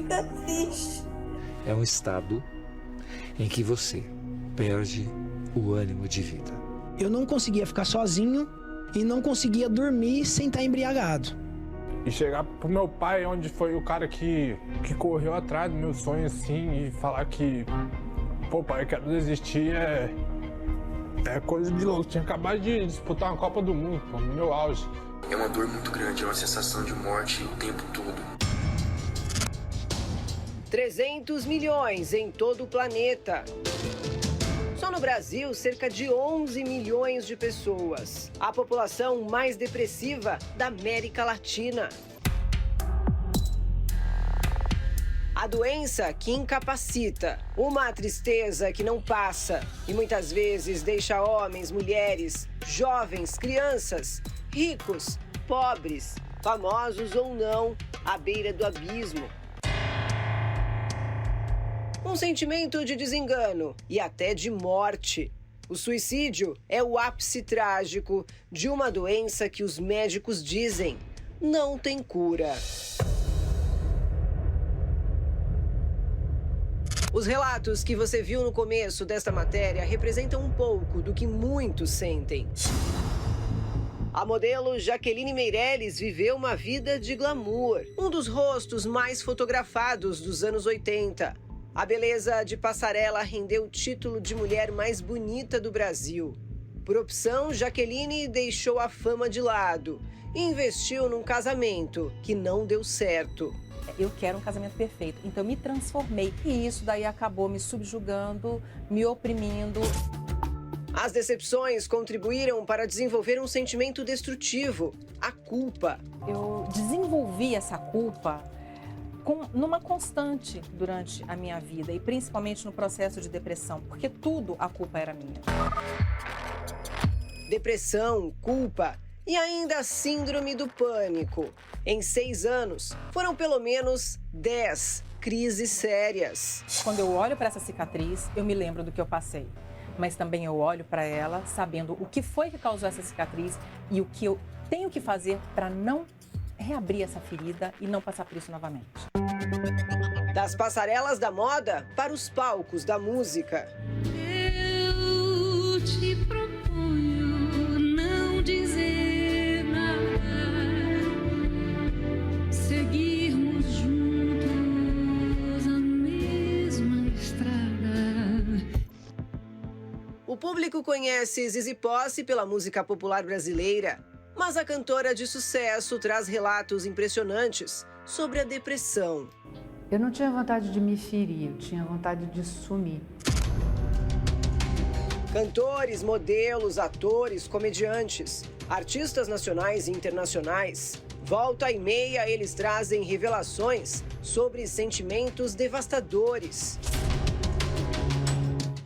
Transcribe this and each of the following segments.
vida triste. É um estado em que você perde o ânimo de vida. Eu não conseguia ficar sozinho e não conseguia dormir sem estar embriagado. E chegar pro meu pai, onde foi o cara que correu atrás do meu sonho, assim, e falar que, pô, pai, eu quero desistir, é coisa de louco. Tinha acabado de disputar uma Copa do Mundo, pô, no meu auge. É uma dor muito grande, é uma sensação de morte o tempo todo. 300 milhões em todo o planeta. Só no Brasil, cerca de 11 milhões de pessoas. A população mais depressiva da América Latina. A doença que incapacita, uma tristeza que não passa e muitas vezes deixa homens, mulheres, jovens, crianças, ricos, pobres, famosos ou não, à beira do abismo. Um sentimento de desengano e até de morte. O suicídio é o ápice trágico de uma doença que os médicos dizem não tem cura. Os relatos que você viu no começo desta matéria representam um pouco do que muitos sentem. A modelo Jaqueline Meirelles viveu uma vida de glamour, um dos rostos mais fotografados dos anos 80. A beleza de passarela rendeu o título de mulher mais bonita do Brasil. Por opção, Jaqueline deixou a fama de lado e investiu num casamento que não deu certo. Eu quero um casamento perfeito, então eu me transformei. E isso daí acabou me subjugando, me oprimindo. As decepções contribuíram para desenvolver um sentimento destrutivo, a culpa. Eu desenvolvi essa culpa numa constante durante a minha vida e principalmente no processo de depressão, porque tudo a culpa era minha. Depressão, culpa e ainda a síndrome do pânico. Em 6 anos, foram pelo menos 10 crises sérias. Quando eu olho para essa cicatriz, eu me lembro do que eu passei. Mas também eu olho para ela sabendo o que foi que causou essa cicatriz e o que eu tenho que fazer para não reabrir essa ferida e não passar por isso novamente. Das passarelas da moda para os palcos da música. Eu te proponho não dizer nada, seguirmos juntos a mesma estrada. O público conhece Zizi Posse pela música popular brasileira, mas a cantora de sucesso traz relatos impressionantes sobre a depressão. Eu não tinha vontade de me ferir, eu tinha vontade de sumir. Cantores, modelos, atores, comediantes, artistas nacionais e internacionais. Volta e meia eles trazem revelações sobre sentimentos devastadores.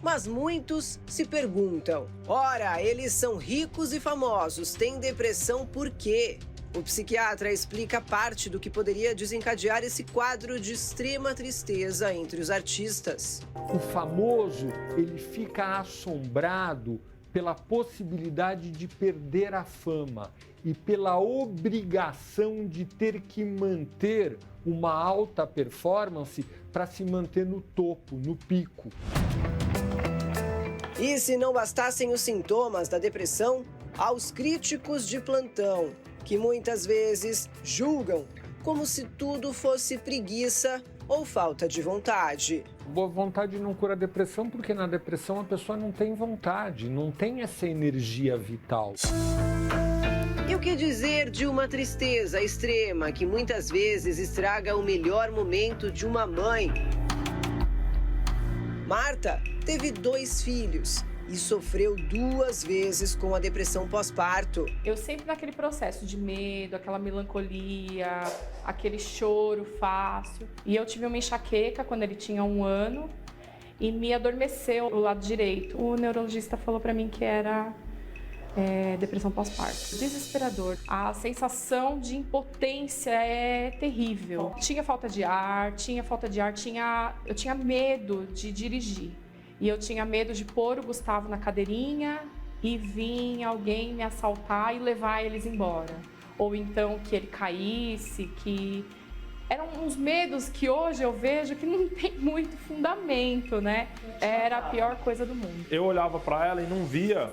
Mas muitos se perguntam, ora, eles são ricos e famosos, têm depressão por quê? O psiquiatra explica parte do que poderia desencadear esse quadro de extrema tristeza entre os artistas. O famoso, ele fica assombrado pela possibilidade de perder a fama e pela obrigação de ter que manter uma alta performance para se manter no topo, no pico. E se não bastassem os sintomas da depressão, aos críticos de plantão, que muitas vezes julgam como se tudo fosse preguiça ou falta de vontade. Boa vontade não cura a depressão, porque na depressão a pessoa não tem vontade, não tem essa energia vital. E o que dizer de uma tristeza extrema que muitas vezes estraga o melhor momento de uma mãe? Marta teve 2 filhos e sofreu 2 vezes com a depressão pós-parto. Eu sempre naquele processo de medo, aquela melancolia, aquele choro fácil. E eu tive uma enxaqueca quando ele tinha 1 ano e me adormeceu o lado direito. O neurologista falou para mim que era depressão pós-parto. Desesperador. A sensação de impotência é terrível. Tinha falta de ar, eu tinha medo de dirigir. E eu tinha medo de pôr o Gustavo na cadeirinha e vir alguém me assaltar e levar eles embora. Ou então que ele caísse, que Eram uns medos que hoje eu vejo que não tem muito fundamento, né? Era a pior coisa do mundo. Eu olhava para ela e não via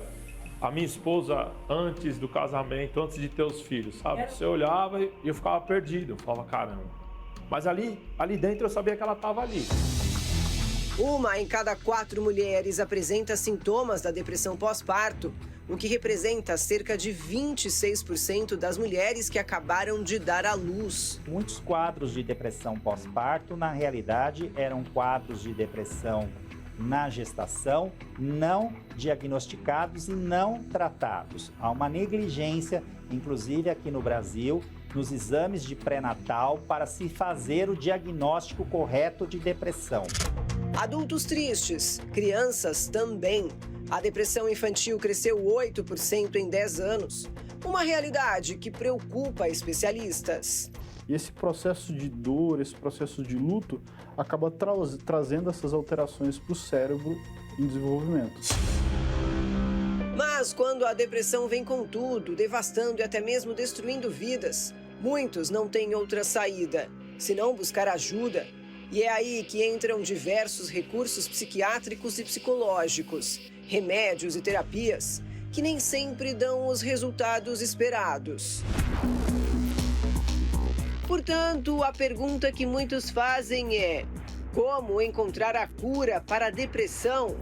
a minha esposa antes do casamento, antes de ter os filhos, sabe? Você olhava e eu ficava perdido, eu falava, caramba. Mas ali dentro eu sabia que ela estava ali. 1 em cada 4 mulheres apresenta sintomas da depressão pós-parto, o que representa cerca de 26% das mulheres que acabaram de dar à luz. Muitos quadros de depressão pós-parto, na realidade, eram quadros de depressão na gestação, não diagnosticados e não tratados. Há uma negligência, inclusive aqui no Brasil, nos exames de pré-natal para se fazer o diagnóstico correto de depressão. Adultos tristes, crianças também. A depressão infantil cresceu 8% em 10 anos. Uma realidade que preocupa especialistas. E esse processo de dor, esse processo de luto, acaba trazendo essas alterações para o cérebro em desenvolvimento. Mas quando a depressão vem com tudo, devastando e até mesmo destruindo vidas, muitos não têm outra saída, senão buscar ajuda. E é aí que entram diversos recursos psiquiátricos e psicológicos, remédios e terapias, que nem sempre dão os resultados esperados. Portanto, a pergunta que muitos fazem é: como encontrar a cura para a depressão?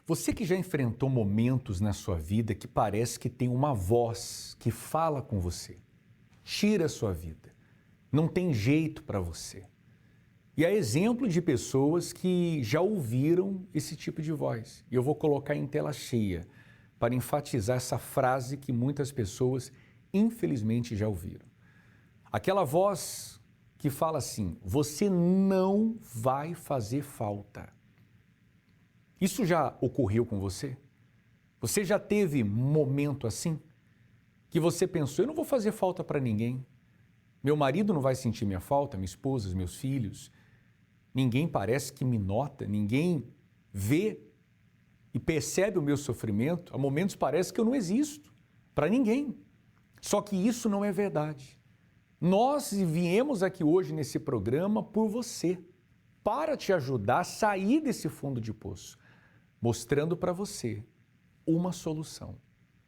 Você que já enfrentou momentos na sua vida que parece que tem uma voz que fala com você, tira a sua vida, não tem jeito para você. E há exemplo de pessoas que já ouviram esse tipo de voz. E eu vou colocar em tela cheia para enfatizar essa frase que muitas pessoas, infelizmente, já ouviram. Aquela voz que fala assim: você não vai fazer falta. Isso já ocorreu com você? Você já teve momento assim? Que você pensou: eu não vou fazer falta para ninguém. Meu marido não vai sentir minha falta, minha esposa, meus filhos. Ninguém parece que me nota, ninguém vê e percebe o meu sofrimento. Há momentos parece que eu não existo para ninguém. Só que isso não é verdade. Nós viemos aqui hoje nesse programa por você, para te ajudar a sair desse fundo de poço, mostrando para você uma solução.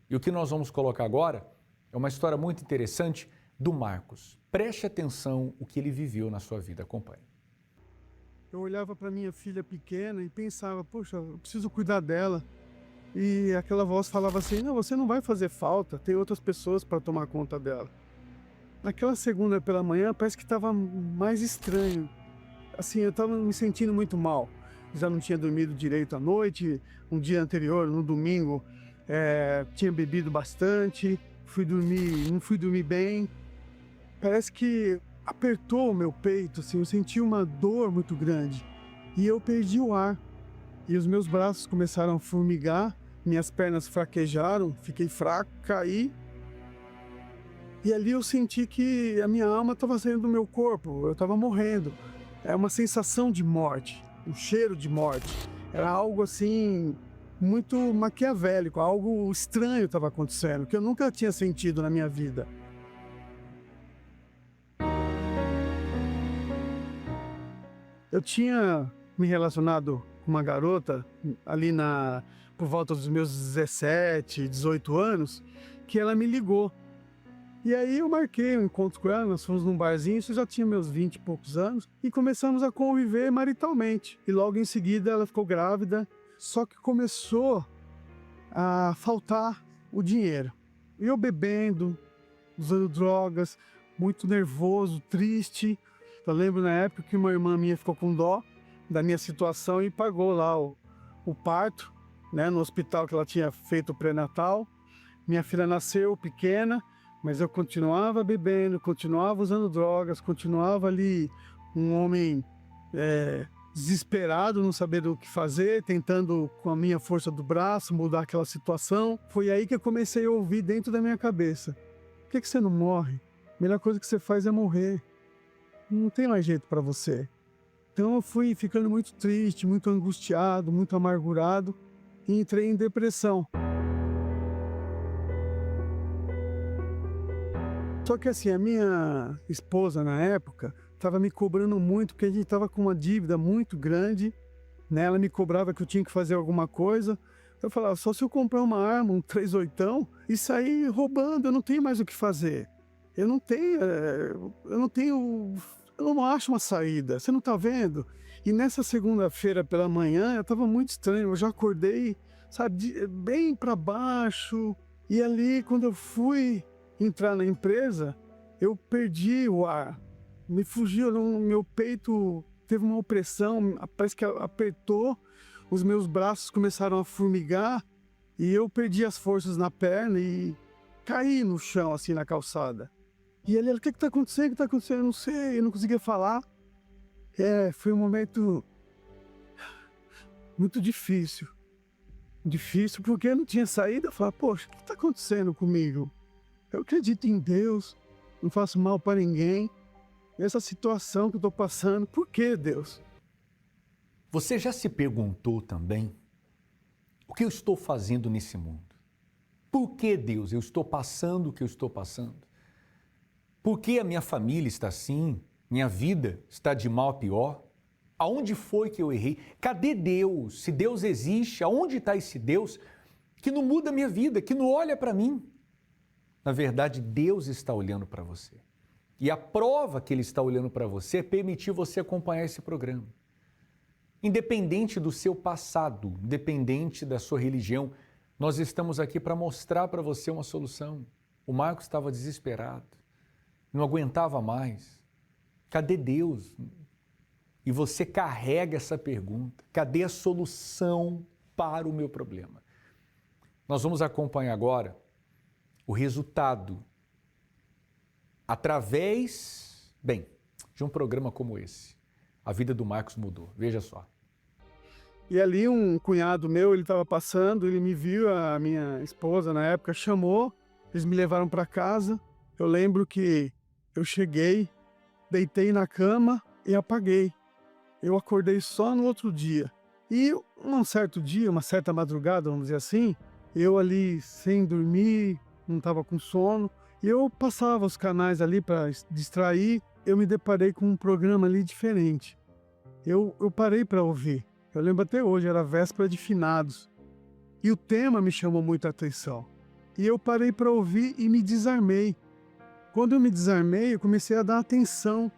E o que nós vamos colocar agora é uma história muito interessante do Marcos. Preste atenção o que ele viveu na sua vida. Acompanhe. Eu olhava para minha filha pequena e pensava: poxa, eu preciso cuidar dela. E aquela voz falava assim: não, você não vai fazer falta, tem outras pessoas para tomar conta dela. Naquela segunda pela manhã parece que estava mais estranho. Assim, eu estava me sentindo muito mal. Já não tinha dormido direito à noite. Um dia anterior, no domingo, tinha bebido bastante. Não fui dormir bem. Parece que apertou o meu peito, assim, eu senti uma dor muito grande. E eu perdi o ar. E os meus braços começaram a formigar, minhas pernas fraquejaram, fiquei fraco, caí. E ali eu senti que a minha alma estava saindo do meu corpo, eu estava morrendo. É uma sensação de morte, um cheiro de morte. Era algo assim, muito maquiavélico, algo estranho estava acontecendo, que eu nunca tinha sentido na minha vida. Eu tinha me relacionado com uma garota ali por volta dos meus 17, 18 anos, que ela me ligou. E aí eu marquei um encontro com ela, nós fomos num barzinho, isso já tinha meus 20 e poucos anos, e começamos a conviver maritalmente. E logo em seguida ela ficou grávida, só que começou a faltar o dinheiro. E eu bebendo, usando drogas, muito nervoso, triste. Eu lembro na época que uma irmã minha ficou com dó da minha situação e pagou lá o parto, né, no hospital que ela tinha feito o pré-natal. Minha filha nasceu pequena, mas eu continuava bebendo, continuava usando drogas, continuava ali um homem desesperado, não sabendo o que fazer, tentando com a minha força do braço mudar aquela situação. Foi aí que eu comecei a ouvir dentro da minha cabeça: por que você não morre? A melhor coisa que você faz é morrer. Não tem mais jeito para você. Então eu fui ficando muito triste, muito angustiado, muito amargurado e entrei em depressão. Só que assim, a minha esposa na época estava me cobrando muito, porque a gente estava com uma dívida muito grande, né? Ela me cobrava que eu tinha que fazer alguma coisa. Eu falava, só se eu comprar uma arma, um 38 e sair roubando, eu não tenho mais o que fazer. Eu não acho uma saída, você não tá vendo? E nessa segunda-feira pela manhã, eu tava muito estranho, eu já acordei, sabe, bem para baixo. E ali, quando eu fui entrar na empresa, eu perdi o ar. Me fugiu, meu peito teve uma opressão, parece que apertou, os meus braços começaram a formigar e eu perdi as forças na perna e caí no chão, assim, na calçada. E ele, o que está acontecendo? O que está acontecendo? Eu não sei, eu não conseguia falar. Foi um momento muito difícil. Difícil porque eu não tinha saída. Eu falava, poxa, o que está acontecendo comigo? Eu acredito em Deus, não faço mal para ninguém. Essa situação que eu estou passando, por que Deus? Você já se perguntou também o que eu estou fazendo nesse mundo? Por que, Deus, eu estou passando o que eu estou passando? Por que a minha família está assim? Minha vida está de mal a pior? Aonde foi que eu errei? Cadê Deus? Se Deus existe, aonde está esse Deus que não muda a minha vida, que não olha para mim? Na verdade, Deus está olhando para você. E a prova que Ele está olhando para você é permitir você acompanhar esse programa. Independente do seu passado, independente da sua religião, nós estamos aqui para mostrar para você uma solução. O Marcos estava desesperado, não aguentava mais. Cadê Deus? E você carrega essa pergunta. Cadê a solução para o meu problema? Nós vamos acompanhar agora o resultado através, de um programa como esse. A vida do Marcos mudou. Veja só. E ali um cunhado meu, ele estava passando, ele me viu, a minha esposa na época chamou, eles me levaram para casa. Eu lembro que eu cheguei, deitei na cama e apaguei. Eu acordei só no outro dia. E um certo dia, uma certa madrugada, vamos dizer assim, eu ali sem dormir, não estava com sono, e eu passava os canais ali para distrair, eu me deparei com um programa ali diferente. Eu parei para ouvir. Eu lembro até hoje, era véspera de finados. E o tema me chamou muita atenção. E eu parei para ouvir e me desarmei. Quando eu me desarmei, eu comecei a dar atenção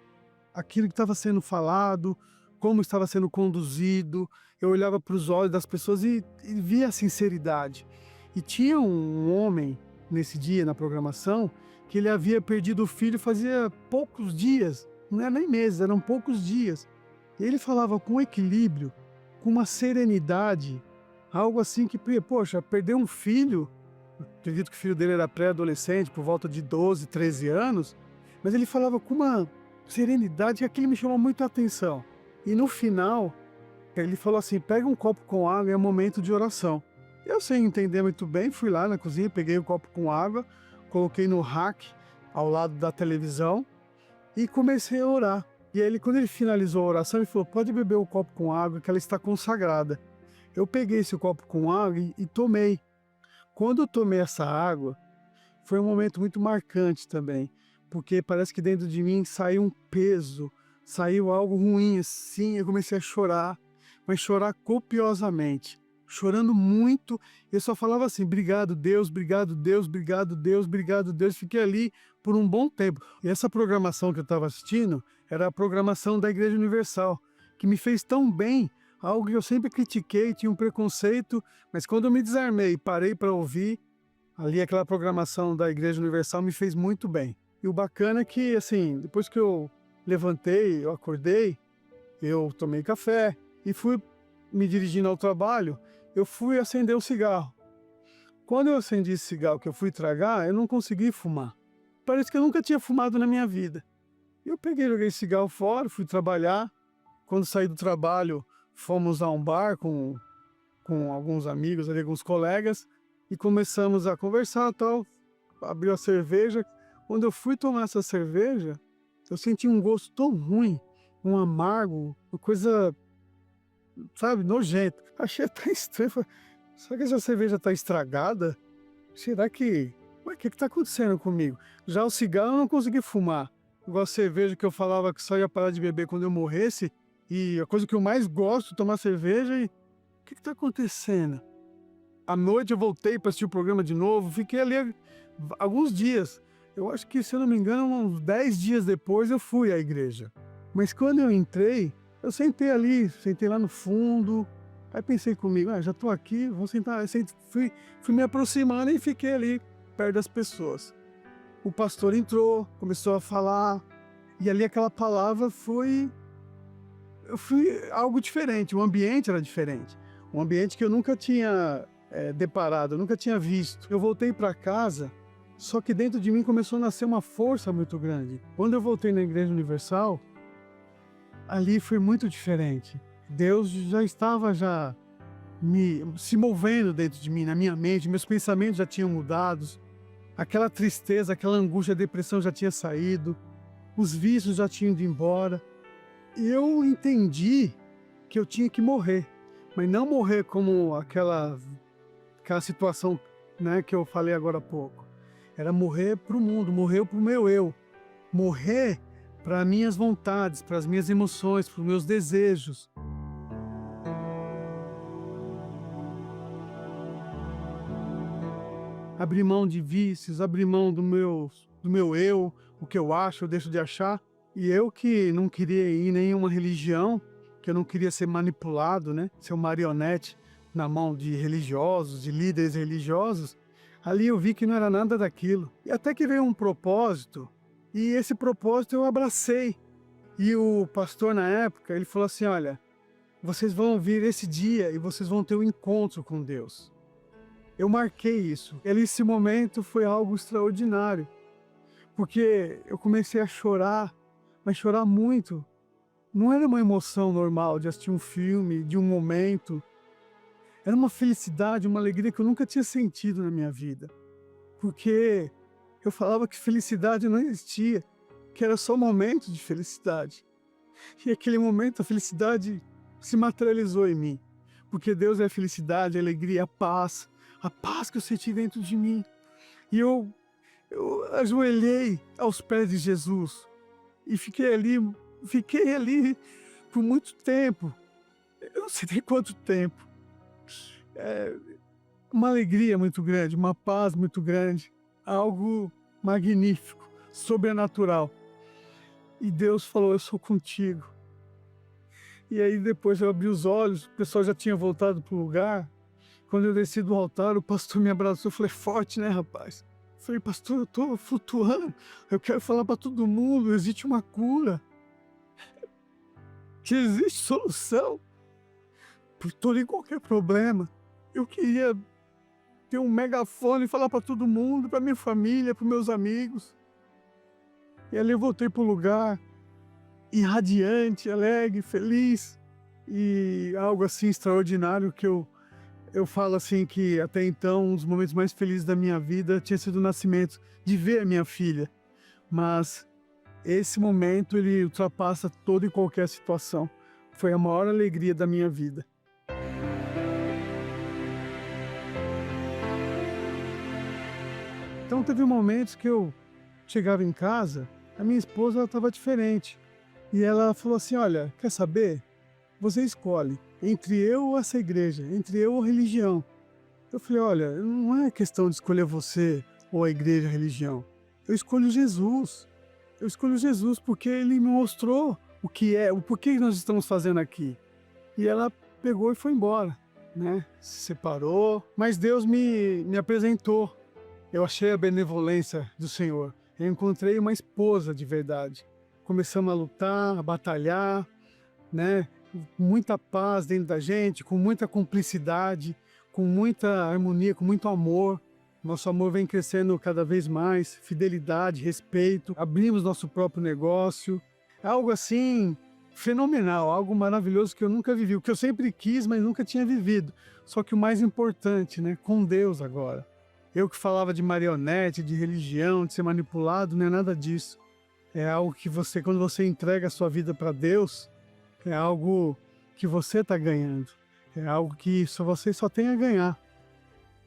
àquilo que estava sendo falado, como estava sendo conduzido. Eu olhava para os olhos das pessoas e via a sinceridade. E tinha um homem nesse dia na programação que ele havia perdido o filho fazia poucos dias, não era nem meses, eram poucos dias. E ele falava com equilíbrio, com uma serenidade, algo assim que, poxa, perder um filho, acredito que o filho dele era pré-adolescente, por volta de 12, 13 anos, mas ele falava com uma serenidade que aquilo me chamou muito a atenção. E no final, ele falou assim, pega um copo com água, é momento de oração. Eu, sem entender muito bem, fui lá na cozinha, peguei o copo com água, coloquei no rack ao lado da televisão e comecei a orar. E aí, quando ele finalizou a oração, ele falou, pode beber o copo com água, que ela está consagrada. Eu peguei esse copo com água e tomei. Quando eu tomei essa água, foi um momento muito marcante também, porque parece que dentro de mim saiu um peso, saiu algo ruim assim, eu comecei a chorar, mas chorar copiosamente. Chorando muito, eu só falava assim, obrigado Deus, obrigado Deus, obrigado Deus, obrigado Deus. Fiquei ali por um bom tempo. E essa programação que eu estava assistindo era a programação da Igreja Universal, que me fez tão bem, algo que eu sempre critiquei, tinha um preconceito, mas quando eu me desarmei e parei para ouvir, ali aquela programação da Igreja Universal me fez muito bem. E o bacana é que, assim, depois que eu levantei, eu acordei, eu tomei café e fui me dirigindo ao trabalho, eu fui acender o cigarro. Quando eu acendi esse cigarro que eu fui tragar, eu não consegui fumar. Parece que eu nunca tinha fumado na minha vida. Eu peguei, joguei esse cigarro fora, fui trabalhar. Quando saí do trabalho, fomos a um bar com alguns amigos ali, alguns colegas, e começamos a conversar e tal. Abriu a cerveja. Quando eu fui tomar essa cerveja, eu senti um gosto tão ruim, um amargo, uma coisa, sabe, nojento. Achei até estranho. Falei, será que essa cerveja está estragada? Será que Mas o que está acontecendo comigo? Já o cigarro eu não consegui fumar. Igual a cerveja que eu falava que só ia parar de beber quando eu morresse. E a coisa que eu mais gosto é tomar cerveja. E o que está acontecendo? À noite eu voltei para assistir o programa de novo. Fiquei ali alguns dias. Eu acho que, se eu não me engano, uns 10 dias depois eu fui à igreja. Mas quando eu entrei, eu sentei lá no fundo. Aí pensei comigo, já estou aqui, vou sentar. Aí fui me aproximando e fiquei ali perto das pessoas. O pastor entrou, começou a falar, e ali aquela palavra foi algo diferente, o ambiente era diferente. Um ambiente que eu nunca tinha deparado, eu nunca tinha visto. Eu voltei para casa, só que dentro de mim começou a nascer uma força muito grande. Quando eu voltei na Igreja Universal, ali foi muito diferente. Deus já estava se movendo dentro de mim, na minha mente, meus pensamentos já tinham mudado, aquela tristeza, aquela angústia, a depressão já tinha saído, os vícios já tinham ido embora. E eu entendi que eu tinha que morrer, mas não morrer como aquela situação, né, que eu falei agora há pouco. Era morrer para o mundo, morrer para o meu eu, morrer para minhas vontades, para as minhas emoções, para os meus desejos. Abrir mão de vícios, abrir mão do meu eu, o que eu acho, eu deixo de achar. E eu que não queria ir em nenhuma religião, que eu não queria ser manipulado, né? Ser um marionete na mão de religiosos, de líderes religiosos, ali eu vi que não era nada daquilo. E até que veio um propósito, e esse propósito eu abracei. E o pastor na época, ele falou assim, olha, vocês vão vir esse dia e vocês vão ter um encontro com Deus. Eu marquei isso. E esse momento foi algo extraordinário, porque eu comecei a chorar, mas chorar muito. Não era uma emoção normal de assistir um filme, de um momento. Era uma felicidade, uma alegria que eu nunca tinha sentido na minha vida. Porque eu falava que felicidade não existia, que era só momento de felicidade. E aquele momento a felicidade se materializou em mim. Porque Deus é a felicidade, a alegria, a paz que eu senti dentro de mim. E eu ajoelhei aos pés de Jesus e fiquei ali por muito tempo. Eu não sei nem quanto tempo. Uma alegria muito grande, uma paz muito grande, algo magnífico, sobrenatural. E Deus falou, eu sou contigo. E aí depois eu abri os olhos, o pessoal já tinha voltado para o lugar. Quando eu desci do altar, o pastor me abraçou, eu falei, forte, né, rapaz? Eu falei, pastor, eu estou flutuando, eu quero falar para todo mundo, existe uma cura, que existe solução por todo e qualquer problema. Eu queria ter um megafone e falar para todo mundo, para minha família, para meus amigos. E ali eu voltei para o lugar, irradiante, alegre, feliz, e algo assim extraordinário que eu falo assim que até então um dos momentos mais felizes da minha vida tinha sido o nascimento, de ver a minha filha. Mas esse momento ele ultrapassa toda e qualquer situação. Foi a maior alegria da minha vida. Então teve momentos que eu chegava em casa, a minha esposa estava diferente. E ela falou assim, olha, quer saber? Você escolhe entre eu ou essa igreja, entre eu ou a religião. Eu falei, olha, não é questão de escolher você ou a igreja, a religião. Eu escolho Jesus. Eu escolho Jesus porque ele me mostrou o que é, o porquê nós estamos fazendo aqui. E ela pegou e foi embora, né? Se separou, mas Deus me apresentou. Eu achei a benevolência do Senhor. Eu encontrei uma esposa de verdade. Começamos a lutar, a batalhar, né? Muita paz dentro da gente, com muita cumplicidade, com muita harmonia, com muito amor. Nosso amor vem crescendo cada vez mais, fidelidade, respeito. Abrimos nosso próprio negócio. Algo assim fenomenal, algo maravilhoso que eu nunca vivi, o que eu sempre quis, mas nunca tinha vivido. Só que o mais importante, né, com Deus agora. Eu que falava de marionete, de religião, de ser manipulado, não é nada disso. É algo que você, quando você entrega a sua vida para Deus, é algo que você está ganhando. É algo que você só tem a ganhar.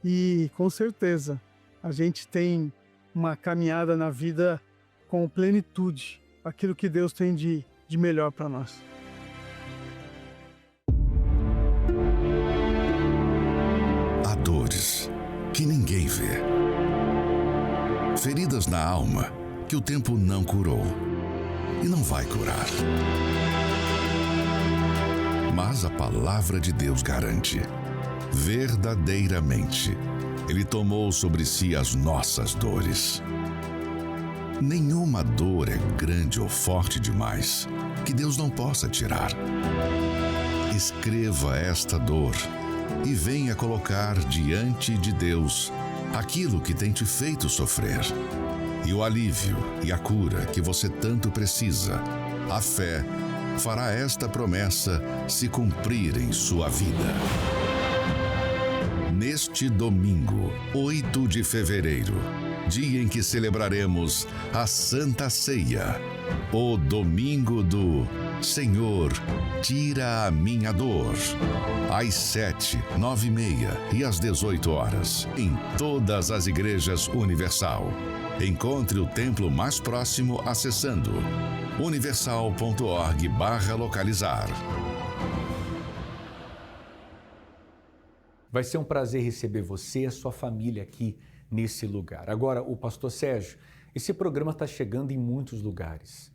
E, com certeza, a gente tem uma caminhada na vida com plenitude, aquilo que Deus tem de melhor para nós. Há dores que ninguém vê, feridas na alma que o tempo não curou e não vai curar. Mas a palavra de Deus garante, verdadeiramente, Ele tomou sobre si as nossas dores. Nenhuma dor é grande ou forte demais que Deus não possa tirar. Escreva esta dor e venha colocar diante de Deus aquilo que tem te feito sofrer. E o alívio e a cura que você tanto precisa, a fé, fará esta promessa se cumprir em sua vida. Neste domingo, 8 de fevereiro, dia em que celebraremos a Santa Ceia, o domingo do Senhor, tira a minha dor, às 7, 9h30 e às 18 horas, em todas as igrejas Universal. Encontre o templo mais próximo acessando universal.org/localizar. Vai ser um prazer receber você e a sua família aqui nesse lugar. Agora, o pastor Sérgio, esse programa está chegando em muitos lugares.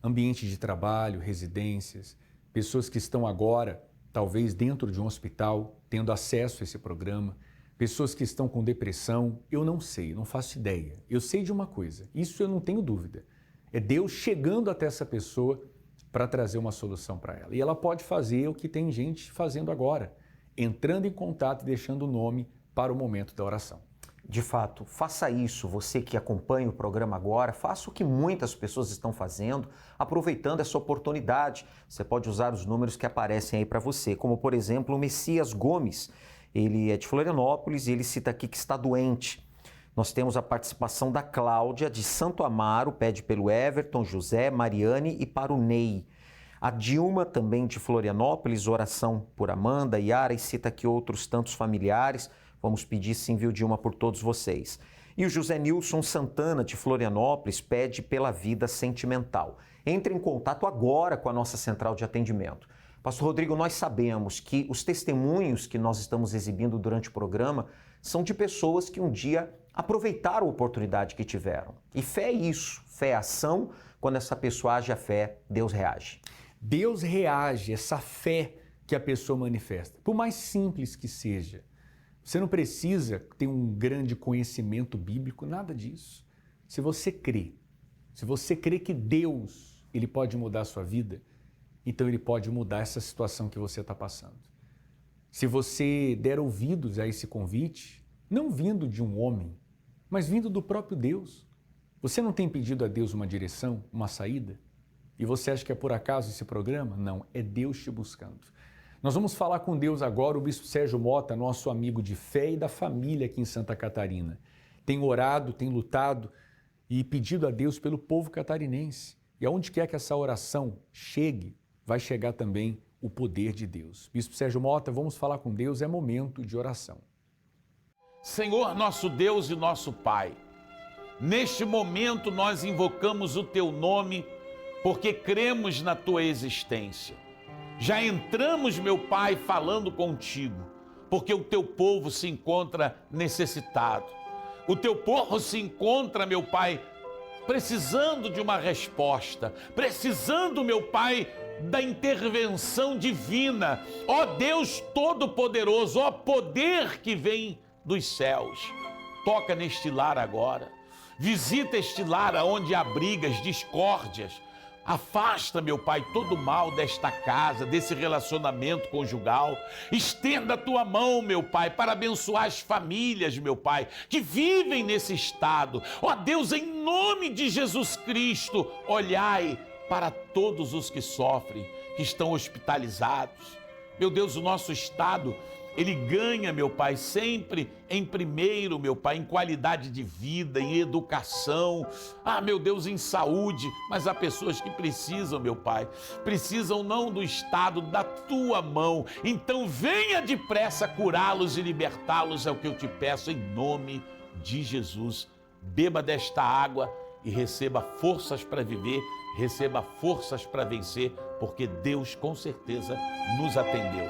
Ambiente de trabalho, residências, pessoas que estão agora, talvez dentro de um hospital, tendo acesso a esse programa, pessoas que estão com depressão, eu não sei, não faço ideia. Eu sei de uma coisa, isso eu não tenho dúvida. É Deus chegando até essa pessoa para trazer uma solução para ela. E ela pode fazer o que tem gente fazendo agora, entrando em contato e deixando o nome para o momento da oração. De fato, faça isso, você que acompanha o programa agora, faça o que muitas pessoas estão fazendo, aproveitando essa oportunidade. Você pode usar os números que aparecem aí para você, como por exemplo o Messias Gomes. Ele é de Florianópolis e ele cita aqui que está doente. Nós temos a participação da Cláudia, de Santo Amaro, pede pelo Everton, José, Mariane e para o Ney. A Dilma, também de Florianópolis, oração por Amanda, Yara, e cita aqui outros tantos familiares. Vamos pedir sim, viu, Dilma, por todos vocês. E o José Nilson Santana, de Florianópolis, pede pela vida sentimental. Entre em contato agora com a nossa central de atendimento. Pastor Rodrigo, nós sabemos que os testemunhos que nós estamos exibindo durante o programa são de pessoas que um dia aproveitaram a oportunidade que tiveram. E fé é isso, fé é ação. Quando essa pessoa age a fé, Deus reage. Deus reage, essa fé que a pessoa manifesta, por mais simples que seja. Você não precisa ter um grande conhecimento bíblico, nada disso. Se você crê que Deus, Ele pode mudar a sua vida, então Ele pode mudar essa situação que você está passando. Se você der ouvidos a esse convite, não vindo de um homem, mas vindo do próprio Deus. Você não tem pedido a Deus uma direção, uma saída? E você acha que é por acaso esse programa? Não, é Deus te buscando. Nós vamos falar com Deus agora, o Bispo Sérgio Mota, nosso amigo de fé e da família aqui em Santa Catarina. Tem orado, tem lutado e pedido a Deus pelo povo catarinense. E aonde quer que essa oração chegue, vai chegar também o poder de Deus. Bispo Sérgio Mota, vamos falar com Deus, é momento de oração. Senhor, nosso Deus e nosso Pai, neste momento nós invocamos o Teu nome porque cremos na Tua existência. Já entramos, meu Pai, falando contigo, porque o Teu povo se encontra necessitado. O Teu povo se encontra, meu Pai, precisando de uma resposta, precisando, meu Pai, da intervenção divina. Ó Deus Todo-Poderoso, ó poder que vem dos céus, toca neste lar agora, visita este lar onde há brigas, discórdias, afasta, meu Pai, todo o mal desta casa, desse relacionamento conjugal, estenda a Tua mão, meu Pai, para abençoar as famílias, meu Pai, que vivem nesse estado. Ó Deus, em nome de Jesus Cristo, olhai para todos os que sofrem, que estão hospitalizados. Meu Deus, o nosso estado, ele ganha, meu Pai, sempre em primeiro, meu Pai, em qualidade de vida, em educação, meu Deus, em saúde, mas há pessoas que precisam, meu Pai, precisam não do Estado, da Tua mão. Então venha depressa curá-los e libertá-los, é o que eu te peço em nome de Jesus. Beba desta água e receba forças para viver, receba forças para vencer, porque Deus com certeza nos atendeu.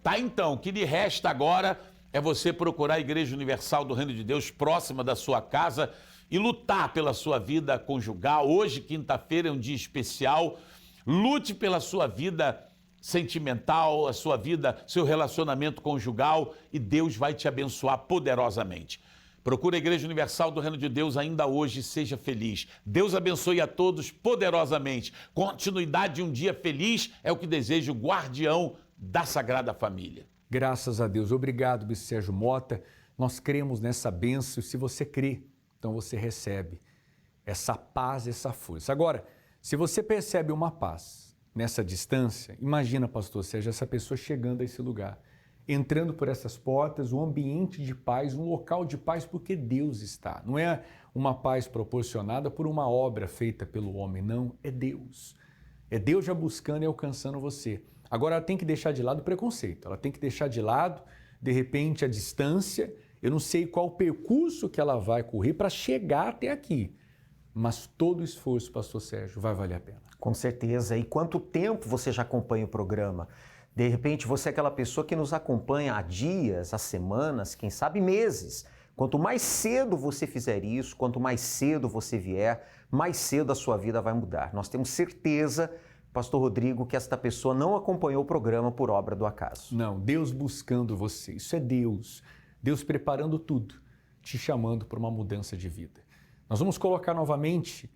Tá, então, o que lhe resta agora é você procurar a Igreja Universal do Reino de Deus próxima da sua casa e lutar pela sua vida conjugal. Hoje, quinta-feira, é um dia especial. Lute pela sua vida sentimental, a sua vida, seu relacionamento conjugal, e Deus vai te abençoar poderosamente. Procure a Igreja Universal do Reino de Deus ainda hoje e seja feliz. Deus abençoe a todos poderosamente. Continuidade de um dia feliz é o que deseja o guardião da Sagrada Família. Graças a Deus. Obrigado, Bispo Sérgio Mota. Nós cremos nessa bênção e se você crê, então você recebe essa paz, essa força. Agora, se você percebe uma paz nessa distância, imagina, pastor Sérgio, essa pessoa chegando a esse lugar, entrando por essas portas, um ambiente de paz, um local de paz, porque Deus está. Não é uma paz proporcionada por uma obra feita pelo homem, não, é Deus. É Deus já buscando e alcançando você. Agora ela tem que deixar de lado o preconceito, ela tem que deixar de lado, de repente, a distância. Eu não sei qual o percurso que ela vai correr para chegar até aqui, mas todo o esforço, pastor Sérgio, vai valer a pena. Com certeza. E quanto tempo você já acompanha o programa? De repente, você é aquela pessoa que nos acompanha há dias, há semanas, quem sabe meses. Quanto mais cedo você fizer isso, quanto mais cedo você vier, mais cedo a sua vida vai mudar. Nós temos certeza, pastor Rodrigo, que esta pessoa não acompanhou o programa por obra do acaso. Não, Deus buscando você. Isso é Deus. Deus preparando tudo, te chamando para uma mudança de vida. Nós vamos colocar novamente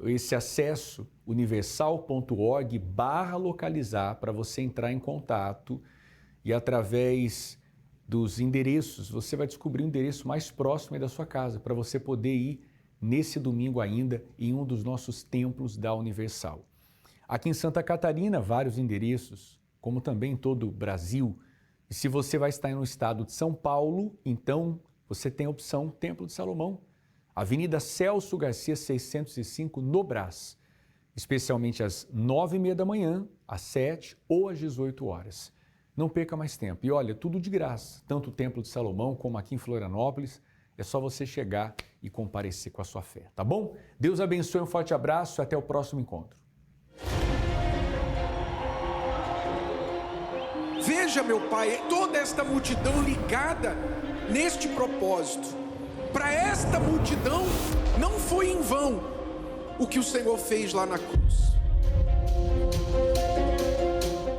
esse acesso universal.org/localizar para você entrar em contato e através dos endereços, você vai descobrir o endereço mais próximo aí da sua casa para você poder ir nesse domingo ainda em um dos nossos templos da Universal. Aqui em Santa Catarina, vários endereços, como também em todo o Brasil. E se você vai estar no estado de São Paulo, então você tem a opção Templo de Salomão, Avenida Celso Garcia 605, no Brás, especialmente às 9h30 da manhã, às 7 ou às 18 horas. Não perca mais tempo. E olha, tudo de graça, tanto o Templo de Salomão como aqui em Florianópolis. É só você chegar e comparecer com a sua fé, tá bom? Deus abençoe, um forte abraço e até o próximo encontro. Veja, meu Pai, toda esta multidão ligada neste propósito. Para esta multidão não foi em vão o que o Senhor fez lá na cruz.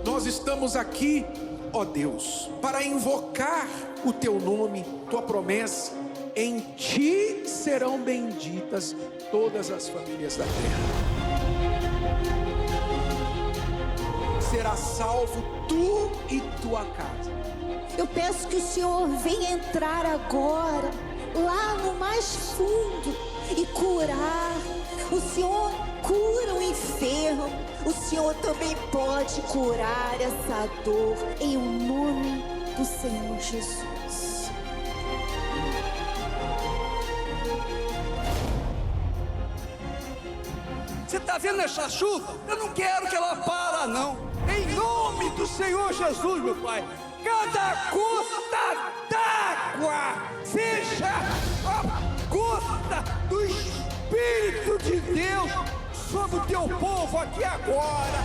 Nós estamos aqui, ó Deus, para invocar o Teu nome, Tua promessa. Em Ti serão benditas todas as famílias da terra. Será salvo tu e tua casa. Eu peço que o Senhor venha entrar agora, lá no mais fundo, e curar. O Senhor cura o enfermo. O Senhor também pode curar essa dor, em nome do Senhor Jesus. Você está vendo essa chuva? Eu não quero que ela para, não. Em nome do Senhor Jesus, meu Pai, cada gota d'água seja a gota do Espírito de Deus sobre o teu povo aqui agora.